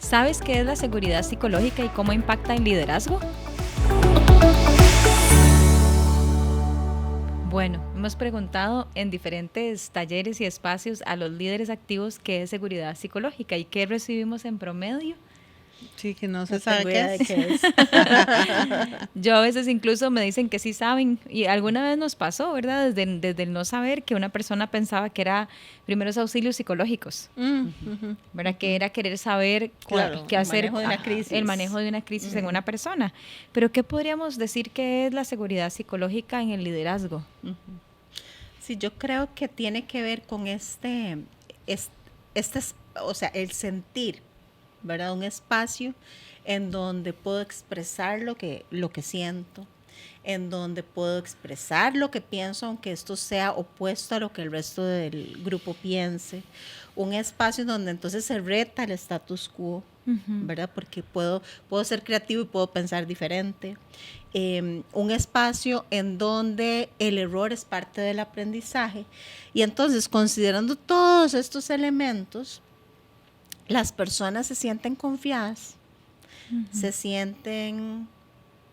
¿Sabes qué es la seguridad psicológica y cómo impacta el liderazgo? Bueno, hemos preguntado en diferentes talleres y espacios a los líderes activos qué es seguridad psicológica y qué recibimos en promedio. Sí, que no se sabe qué es. Yo a veces incluso me dicen que sí saben y alguna vez nos pasó, ¿verdad? Desde el no saber que una persona pensaba que era primeros auxilios psicológicos, ¿verdad? Que era querer saber qué hacer, el manejo de una crisis en una persona. Pero ¿qué podríamos decir que es la seguridad psicológica en el liderazgo? Sí, yo creo que tiene que ver con o sea, el sentir, ¿verdad? Un espacio en donde puedo expresar lo que siento, en donde puedo expresar lo que pienso, aunque esto sea opuesto a lo que el resto del grupo piense. Un espacio en donde entonces se reta el status quo, ¿verdad? Porque puedo ser creativo y puedo pensar diferente. Un espacio en donde el error es parte del aprendizaje. Y entonces, considerando todos estos elementos, las personas se sienten confiadas, se sienten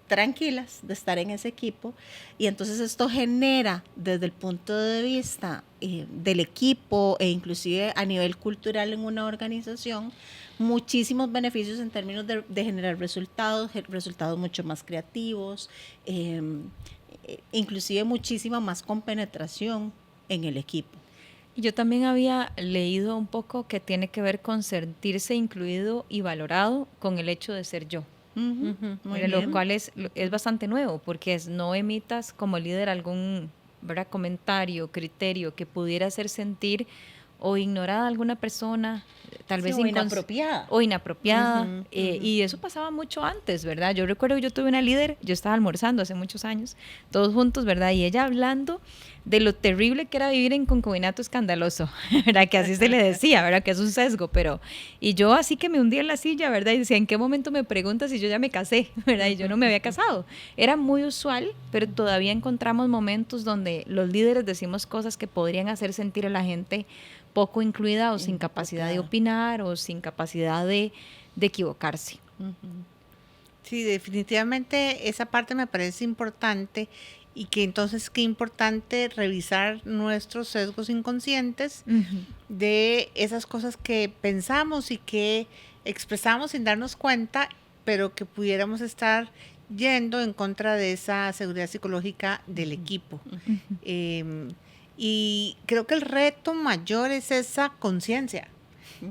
tranquilas de estar en ese equipo, y entonces esto genera desde el punto de vista del equipo e inclusive a nivel cultural en una organización muchísimos beneficios en términos de generar resultados mucho más creativos, inclusive muchísima más compenetración en el equipo. Yo también había leído un poco que tiene que ver con sentirse incluido y valorado con el hecho de ser yo. Lo cual es bastante nuevo, porque no emitas como líder algún, ¿verdad?, comentario, criterio que pudiera hacer sentir o ignorada a alguna persona, tal vez inapropiada. Y eso pasaba mucho antes, ¿verdad? Yo recuerdo que yo tuve una líder, yo estaba almorzando hace muchos años, todos juntos, ¿verdad? Y ella hablando de lo terrible que era vivir en concubinato escandaloso, ¿verdad? Que así se le decía, ¿verdad? Que es un sesgo, y yo así que me hundí en la silla, ¿verdad? Y decía, ¿en qué momento me preguntas si yo ya me casé, ¿verdad? Y yo no me había casado. Era muy usual, pero todavía encontramos momentos donde los líderes decimos cosas que podrían hacer sentir a la gente poco incluida o sin capacidad de opinar o sin capacidad de equivocarse. Sí, definitivamente esa parte me parece importante, y que entonces qué importante revisar nuestros sesgos inconscientes de esas cosas que pensamos y que expresamos sin darnos cuenta, pero que pudiéramos estar yendo en contra de esa seguridad psicológica del equipo. Y creo que el reto mayor es esa conciencia,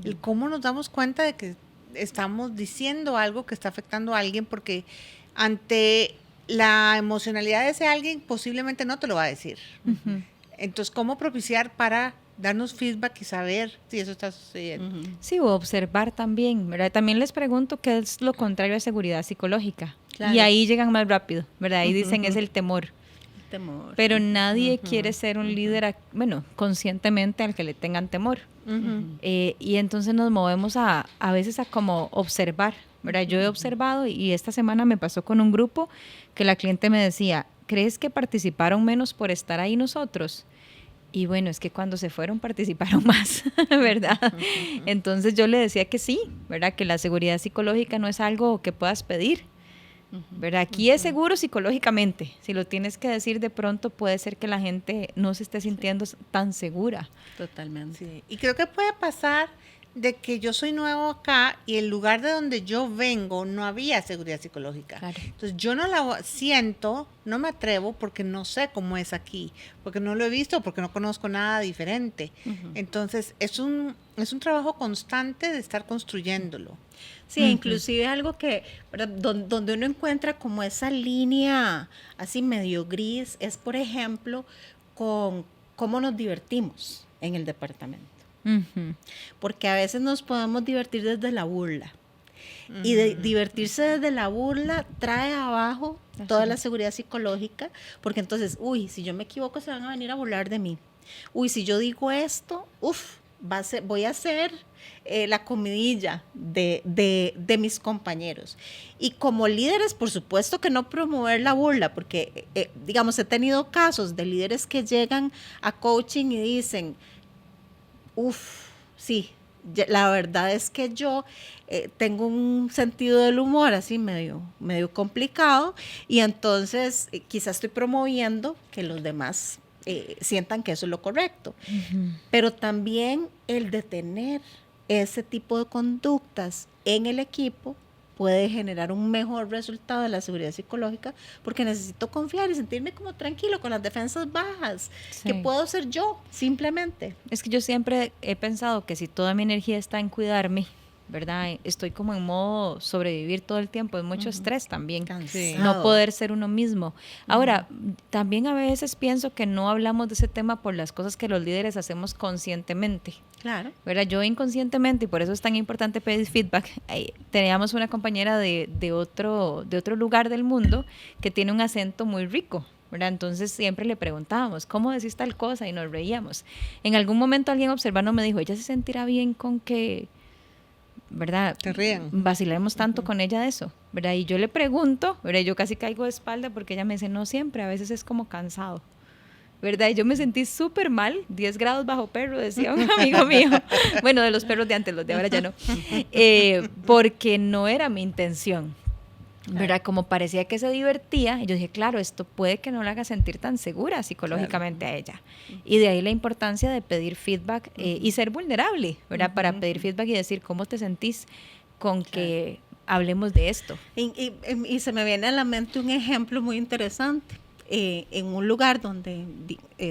el cómo nos damos cuenta de que estamos diciendo algo que está afectando a alguien, porque ante la emocionalidad de ese alguien posiblemente no te lo va a decir. Entonces, ¿cómo propiciar para darnos feedback y saber si eso está sucediendo? Sí, o observar también, ¿verdad? También les pregunto qué es lo contrario a seguridad psicológica. Claro. Y ahí llegan más rápido, ¿verdad? Ahí dicen es el temor. Pero nadie quiere ser un líder, conscientemente al que le tengan temor. Y entonces nos movemos a veces a como observar, ¿verdad? Yo he observado, y esta semana me pasó con un grupo que la cliente me decía, ¿crees que participaron menos por estar ahí nosotros? Y bueno, es que cuando se fueron participaron más, ¿verdad? Entonces yo le decía que sí, ¿verdad? Que la seguridad psicológica no es algo que puedas pedir, ¿verdad? Aquí es seguro psicológicamente. Si lo tienes que decir de pronto, puede ser que la gente no se esté sintiendo tan segura. Totalmente. Sí. Y creo que puede pasar de que yo soy nuevo acá y el lugar de donde yo vengo no había seguridad psicológica. Claro. Entonces yo no la siento, no me atrevo porque no sé cómo es aquí, porque no lo he visto, porque no conozco nada diferente. Entonces es un trabajo constante de estar construyéndolo. Sí, inclusive algo que, donde uno encuentra como esa línea así medio gris es, por ejemplo, con cómo nos divertimos en el departamento. Porque a veces nos podemos divertir desde la burla. Y divertirse desde la burla trae abajo toda la seguridad psicológica, porque entonces, si yo me equivoco se van a venir a burlar de mí. Si yo digo esto, voy a ser la comidilla de mis compañeros. Y como líderes, por supuesto que no promover la burla, porque, digamos, he tenido casos de líderes que llegan a coaching y dicen, sí, la verdad es que yo tengo un sentido del humor así medio complicado, y entonces quizás estoy promoviendo que los demás sientan que eso es lo correcto. Pero también el detener ese tipo de conductas en el equipo puede generar un mejor resultado de la seguridad psicológica, porque necesito confiar y sentirme como tranquilo, con las defensas bajas, que puedo ser yo, simplemente. Es que yo siempre he pensado que si toda mi energía está en cuidarme, ¿verdad? Estoy como en modo sobrevivir todo el tiempo, es mucho estrés también, no poder ser uno mismo. Ahora, también a veces pienso que no hablamos de ese tema por las cosas que los líderes hacemos conscientemente. Claro. ¿Verdad? Yo inconscientemente, y por eso es tan importante pedir feedback, teníamos una compañera de otro lugar del mundo que tiene un acento muy rico, ¿verdad? Entonces siempre le preguntábamos, ¿cómo decís tal cosa? Y nos reíamos. En algún momento alguien observando me dijo, ella se sentirá bien con que, ¿verdad? Te rían. Vacilemos tanto con ella de eso, ¿verdad? Y yo le pregunto, ¿verdad? Yo casi caigo de espalda porque ella me dice, no siempre, a veces es como cansado, ¿verdad? Y yo me sentí súper mal, 10 grados bajo perro, decía un amigo mío. Bueno, de los perros de antes, los de ahora ya no. Porque no era mi intención, ¿verdad? Como parecía que se divertía, y yo dije, claro, esto puede que no la haga sentir tan segura psicológicamente a ella. Y de ahí la importancia de pedir feedback y ser vulnerable, ¿verdad? Para pedir feedback y decir cómo te sentís con que hablemos de esto. Y se me viene a la mente un ejemplo muy interesante. En un lugar donde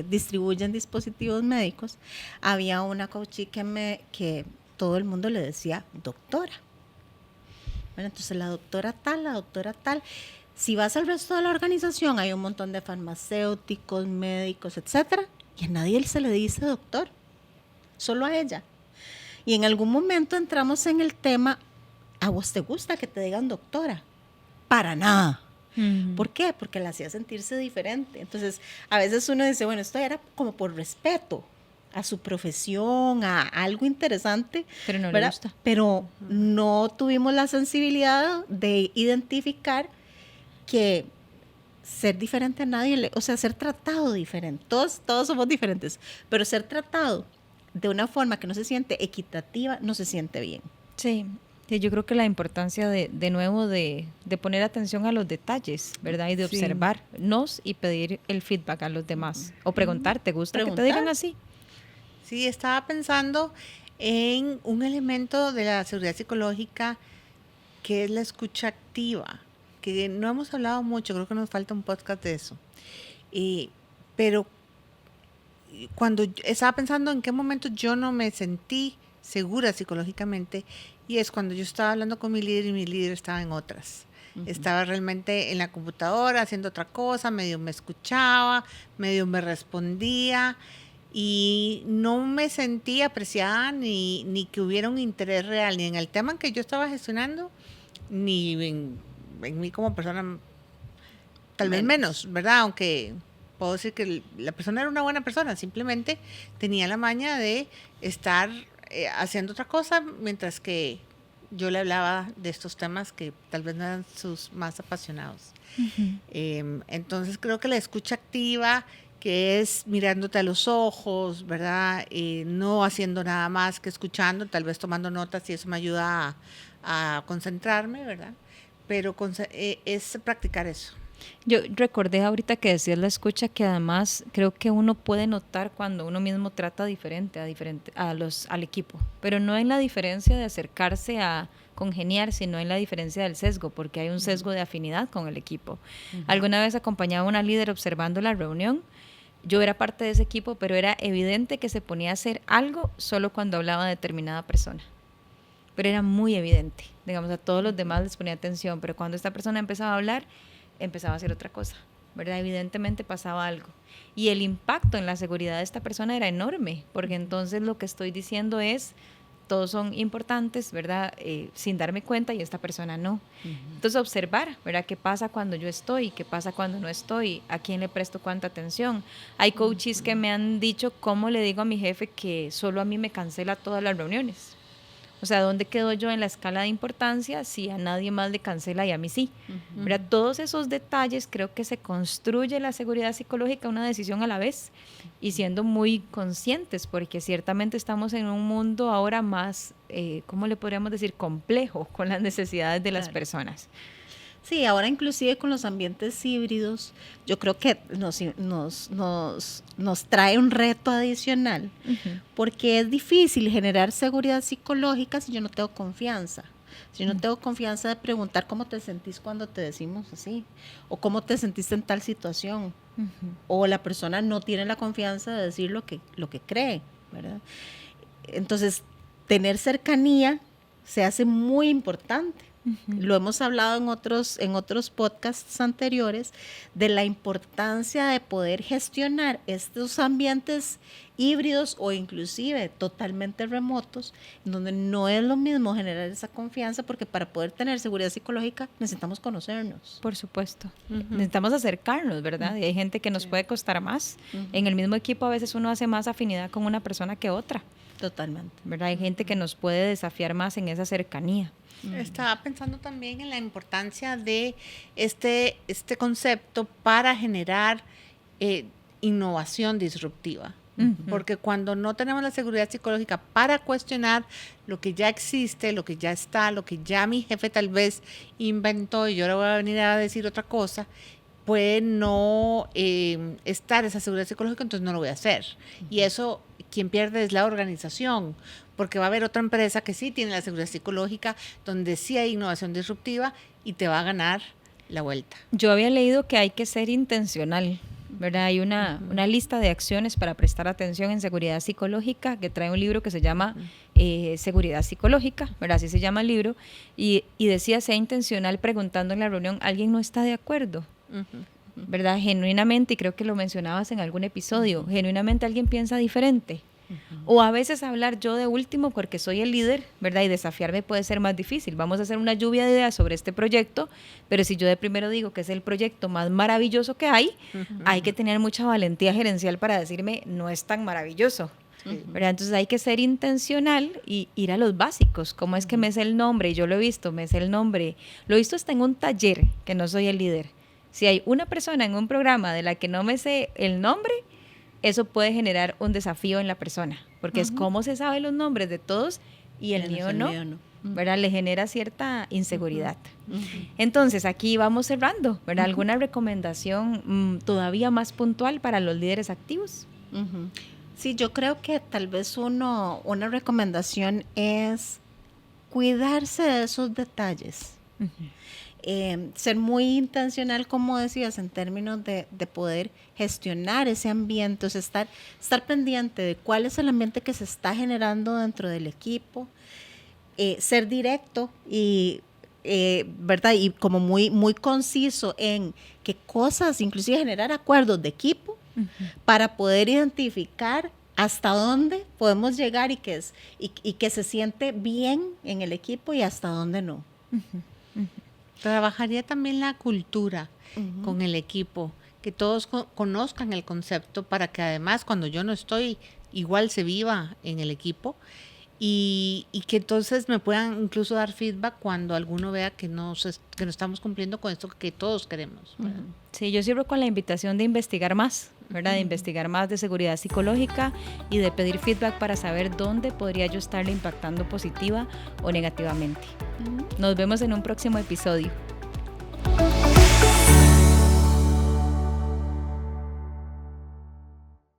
distribuyen dispositivos médicos, había una coachí que todo el mundo le decía doctora. Bueno, entonces la doctora tal. Si vas al resto de la organización, hay un montón de farmacéuticos, médicos, etcétera, y a nadie se le dice doctor, solo a ella. Y en algún momento entramos en el tema, ¿a vos te gusta que te digan doctora? Para nada. ¿Por qué? Porque la hacía sentirse diferente. Entonces, a veces uno dice, bueno, esto era como por respeto a su profesión, a algo interesante. Pero no le gusta. Pero no tuvimos la sensibilidad de identificar que ser diferente a nadie, o sea, ser tratado diferente. Todos somos diferentes, pero ser tratado de una forma que no se siente equitativa, no se siente bien. Sí. Sí, yo creo que la importancia de nuevo de poner atención a los detalles, ¿verdad? Y de observarnos y pedir el feedback a los demás. O preguntar, ¿te gusta que te digan así? Sí, estaba pensando en un elemento de la seguridad psicológica que es la escucha activa, que no hemos hablado mucho, creo que nos falta un podcast de eso. Pero cuando estaba pensando en qué momento yo no me sentí segura psicológicamente, y es cuando yo estaba hablando con mi líder y mi líder estaba en otras. Estaba realmente en la computadora haciendo otra cosa, medio me escuchaba, medio me respondía y no me sentía apreciada ni que hubiera un interés real, ni en el tema que yo estaba gestionando, ni en mí como persona, tal vez menos, ¿verdad? Aunque puedo decir que la persona era una buena persona, simplemente tenía la maña de estar haciendo otra cosa mientras que yo le hablaba de estos temas que tal vez no eran sus más apasionados. Entonces creo que la escucha activa, que es mirándote a los ojos, ¿verdad? No haciendo nada más que escuchando, tal vez tomando notas y eso me ayuda a concentrarme, ¿verdad? Pero es practicar eso. Yo recordé ahorita que decías la escucha, que además creo que uno puede notar cuando uno mismo trata diferente al equipo, pero no en la diferencia de acercarse a congeniar, sino en la diferencia del sesgo, porque hay un sesgo de afinidad con el equipo. Alguna vez acompañaba a una líder observando la reunión, yo era parte de ese equipo, pero era evidente que se ponía a hacer algo solo cuando hablaba de determinada persona. Pero era muy evidente, digamos, a todos los demás les ponía atención, pero cuando esta persona empezaba a hablar, empezaba a hacer otra cosa, ¿verdad? Evidentemente pasaba algo. Y el impacto en la seguridad de esta persona era enorme, porque entonces lo que estoy diciendo es, todos son importantes, ¿verdad? Sin darme cuenta y esta persona no. Entonces observar, ¿verdad? ¿Qué pasa cuando yo estoy? ¿Qué pasa cuando no estoy? ¿A quién le presto cuánta atención? Hay coaches que me han dicho, ¿cómo le digo a mi jefe que solo a mí me cancela todas las reuniones? O sea, ¿dónde quedo yo en la escala de importancia si a nadie más le cancela y a mí sí? ¿Verdad? Todos esos detalles creo que se construye la seguridad psicológica una decisión a la vez y siendo muy conscientes, porque ciertamente estamos en un mundo ahora más, ¿cómo le podríamos decir? Complejo con las necesidades de las personas. Sí, ahora inclusive con los ambientes híbridos, yo creo que nos trae un reto adicional, porque es difícil generar seguridad psicológica si yo no tengo confianza. Si yo no tengo confianza de preguntar cómo te sentís cuando te decimos así, o cómo te sentiste en tal situación, o la persona no tiene la confianza de decir lo que cree, ¿verdad? Entonces, tener cercanía se hace muy importante. Lo hemos hablado en otros podcasts anteriores de la importancia de poder gestionar estos ambientes híbridos o inclusive totalmente remotos, donde no es lo mismo generar esa confianza, porque para poder tener seguridad psicológica necesitamos conocernos. Por supuesto. Necesitamos acercarnos, ¿verdad? Y hay gente que nos puede costar más. En el mismo equipo a veces uno hace más afinidad con una persona que otra. Totalmente. ¿Verdad? Hay gente que nos puede desafiar más en esa cercanía. Estaba pensando también en la importancia de este concepto para generar innovación disruptiva. Porque cuando no tenemos la seguridad psicológica para cuestionar lo que ya existe, lo que ya está, lo que ya mi jefe tal vez inventó y yo le voy a venir a decir otra cosa, puede no estar esa seguridad psicológica, entonces no lo voy a hacer. Y eso, quien pierde es la organización, porque va a haber otra empresa que sí tiene la seguridad psicológica, donde sí hay innovación disruptiva y te va a ganar la vuelta. Yo había leído que hay que ser intencional, ¿verdad? Hay una lista de acciones para prestar atención en seguridad psicológica que trae un libro que se llama Seguridad Psicológica, ¿verdad? Así se llama el libro, y decía, sea intencional preguntando en la reunión, ¿alguien no está de acuerdo? ¿Verdad? Genuinamente, y creo que lo mencionabas en algún episodio, genuinamente alguien piensa diferente. O a veces hablar yo de último porque soy el líder, ¿verdad? Y desafiarme puede ser más difícil. Vamos a hacer una lluvia de ideas sobre este proyecto, pero si yo de primero digo que es el proyecto más maravilloso que hay, hay que tener mucha valentía gerencial para decirme, no es tan maravilloso. ¿Verdad? Entonces hay que ser intencional y ir a los básicos. ¿Cómo es que me sé el nombre? Y yo lo he visto, me sé el nombre. Lo he visto hasta en un taller, que no soy el líder. Si hay una persona en un programa de la que no me sé el nombre, eso puede generar un desafío en la persona, porque es cómo se sabe los nombres de todos y el mío no, ¿verdad? Le genera cierta inseguridad. Entonces, aquí vamos cerrando, ¿verdad? ¿Alguna recomendación todavía más puntual para los líderes activos? Sí, yo creo que tal vez una recomendación es cuidarse de esos detalles. Ser muy intencional, como decías, en términos de poder gestionar ese ambiente, o sea, estar pendiente de cuál es el ambiente que se está generando dentro del equipo, ser directo y, ¿verdad? Y como muy, muy conciso en qué cosas, inclusive generar acuerdos de equipo para poder identificar hasta dónde podemos llegar y que se siente bien en el equipo y hasta dónde no. Trabajaría también la cultura con el equipo, que todos conozcan el concepto para que además cuando yo no estoy, igual se viva en el equipo y que entonces me puedan incluso dar feedback cuando alguno vea que no estamos cumpliendo con esto que todos queremos, ¿verdad? Sí, yo cierro con la invitación de investigar más, ¿verdad? De investigar más de seguridad psicológica y de pedir feedback para saber dónde podría yo estarle impactando positiva o negativamente. Nos vemos en un próximo episodio.